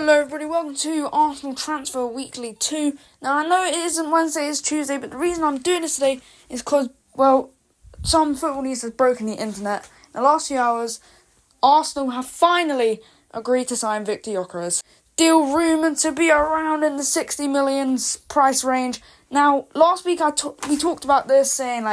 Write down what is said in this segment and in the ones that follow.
Hello everybody, welcome to Arsenal Transfer Weekly 2. Now I know it isn't Wednesday, it's Tuesday, but the reason I'm doing this today is because, some football news has broken the internet. In the last few hours, Arsenal have finally agreed to sign Victor Gyökeres. Deal rumoured to be around in the 60 million price range. Now, last week we talked about this, saying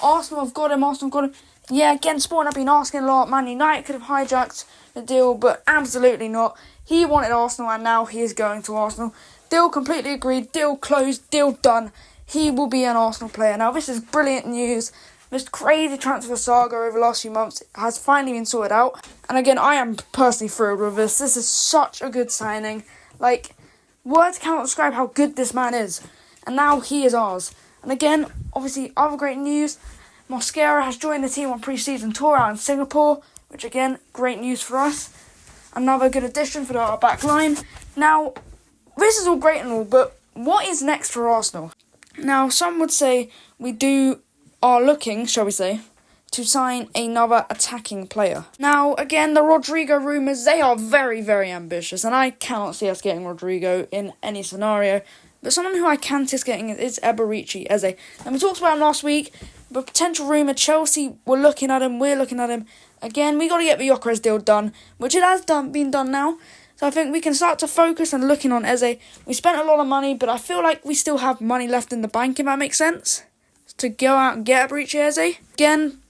Arsenal have got him. Yeah, again, Sport have been asking a lot. Man United could have hijacked the deal, but absolutely not. He wanted Arsenal, and now he is going to Arsenal. Deal completely agreed, deal closed, deal done. He will be an Arsenal player. Now, this is brilliant news. This crazy transfer saga over the last few months has finally been sorted out. And again, I am personally thrilled with this. This is such a good signing. Words cannot describe how good this man is. And now he is ours. And again, obviously, other great news. Mosquera has joined the team on pre-season tour out in Singapore, which again, great news for us. Another good addition for our back line. Now, this is all great and all, but what is next for Arsenal? Now, some would say we are looking, shall we say, to sign another attacking player. Now, again, the Rodrigo rumours, they are very, very ambitious, and I cannot see us getting Rodrigo in any scenario. But someone who I can see us getting is Eberechi Eze. And we talked about him last week, but potential rumour, Chelsea were looking at him, we're looking at him. Again, we got to get the Gyökeres deal done, which it has been done now. So I think we can start to focus on looking on Eze. We spent a lot of money, but I feel like we still have money left in the bank, if that makes sense, to go out and get Eberechi Eze.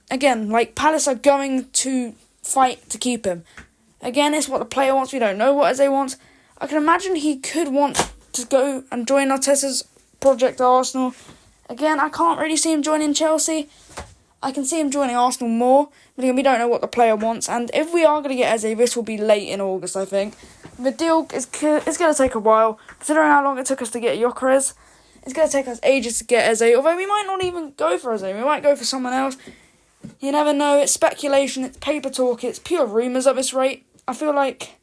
Again, Palace are going to fight to keep him. Again, it's what the player wants. We don't know what Eze wants. I can imagine he could want to go and join Arteta's project at Arsenal. Again, I can't really see him joining Chelsea. I can see him joining Arsenal more, but again, we don't know what the player wants. And if we are going to get Eze, this will be late in August, I think. The deal is going to take a while, considering how long it took us to get Gyökeres. It's going to take us ages to get Eze, although we might not even go for Eze. We might go for someone else. You never know. It's speculation. It's paper talk. It's pure rumours at this rate. I feel like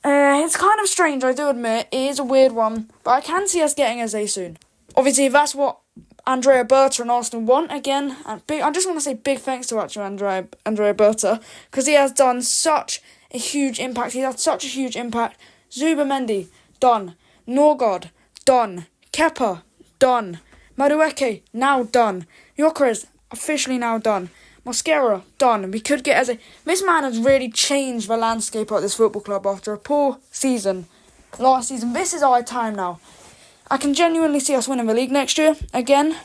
it's kind of strange, I do admit. It is a weird one, but I can see us getting Eze soon. Obviously, if that's what Andrea Berta and Arsenal want, again, and I just want to say big thanks to actually Andrea Berta, because he has done such a huge impact. He's had such a huge impact. Zubimendi, done. Norgard, done. Kepa, done. Madueke, now done. Gyökeres, officially now done. Mosquera, done. We could get Eze. This man has really changed the landscape at this football club after a poor season last season. This is our time now. I can genuinely see us winning the league next year. Again,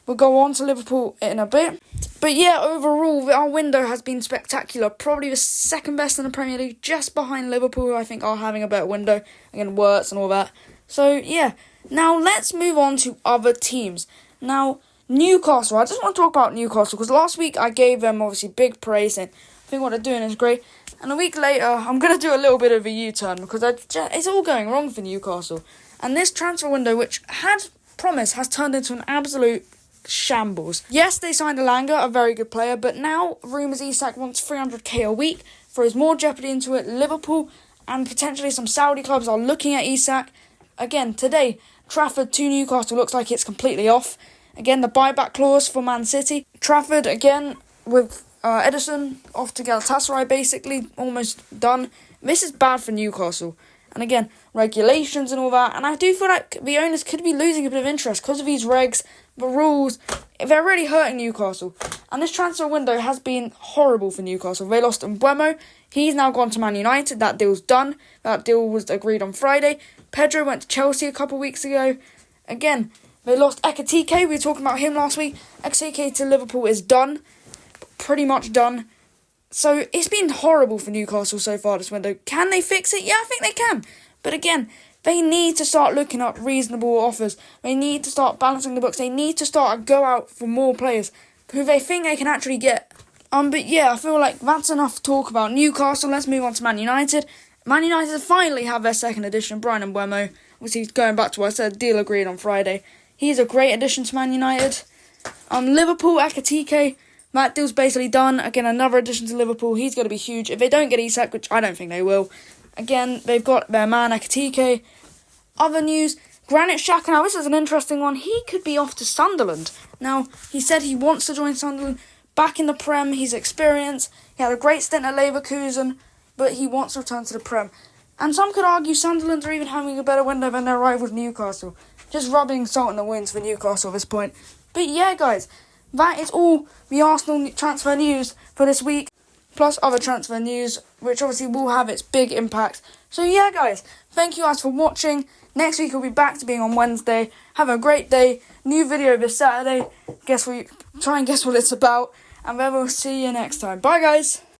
we'll go on to Liverpool in a bit. But yeah, overall, our window has been spectacular. Probably the second best in the Premier League, just behind Liverpool, who I think are having a better window. Again, Wirtz and all that. So yeah, now let's move on to other teams. Now, Newcastle. I just want to talk about Newcastle, because last week I gave them, obviously, big praise, and I think what they're doing is great. And a week later, I'm going to do a little bit of a U-turn, because it's all going wrong for Newcastle. And this transfer window, which had promise, has turned into an absolute shambles. Yes, they signed Elanga, a very good player, but now rumours Isak wants 300k a week, throws more jeopardy into it. Liverpool and potentially some Saudi clubs are looking at Isak. Again, today, Trafford to Newcastle looks like it's completely off. Again, the buyback clause for Man City. Trafford, again, with Edison off to Galatasaray, basically, almost done. This is bad for Newcastle. And again, regulations and all that. And I do feel like the owners could be losing a bit of interest because of these regs, the rules. They're really hurting Newcastle. And this transfer window has been horrible for Newcastle. They lost Mbeumo. He's now gone to Man United. That deal's done. That deal was agreed on Friday. Pedro went to Chelsea a couple of weeks ago. Again, they lost Ekitike. We were talking about him last week. Ekitike to Liverpool is done. Pretty much done. So, it's been horrible for Newcastle so far this window. Can they fix it? Yeah, I think they can. But again, they need to start looking at reasonable offers. They need to start balancing the books. They need to start go out for more players who they think they can actually get. But yeah, I feel like that's enough talk about Newcastle. Let's move on to Man United. Man United finally have their second addition, Bryan Mbeumo. Obviously, going back to what I said, deal agreed on Friday. He's a great addition to Man United. Liverpool, Ekitike. That deal's basically done. Again, another addition to Liverpool. He's going to be huge. If they don't get Isak, which I don't think they will, again, they've got their man, Ekitike. Other news, Granit Xhaka. Now, this is an interesting one. He could be off to Sunderland. Now, he said he wants to join Sunderland. Back in the Prem, he's experienced. He had a great stint at Leverkusen, but he wants to return to the Prem. And some could argue Sunderland are even having a better window than their rivals Newcastle. Just rubbing salt in the wounds for Newcastle at this point. But yeah, guys, that is all the Arsenal transfer news for this week. Plus other transfer news, which obviously will have its big impact. So yeah, guys, thank you guys for watching. Next week we'll be back to being on Wednesday. Have a great day. New video this Saturday. Try and guess what it's about. And then we'll see you next time. Bye, guys.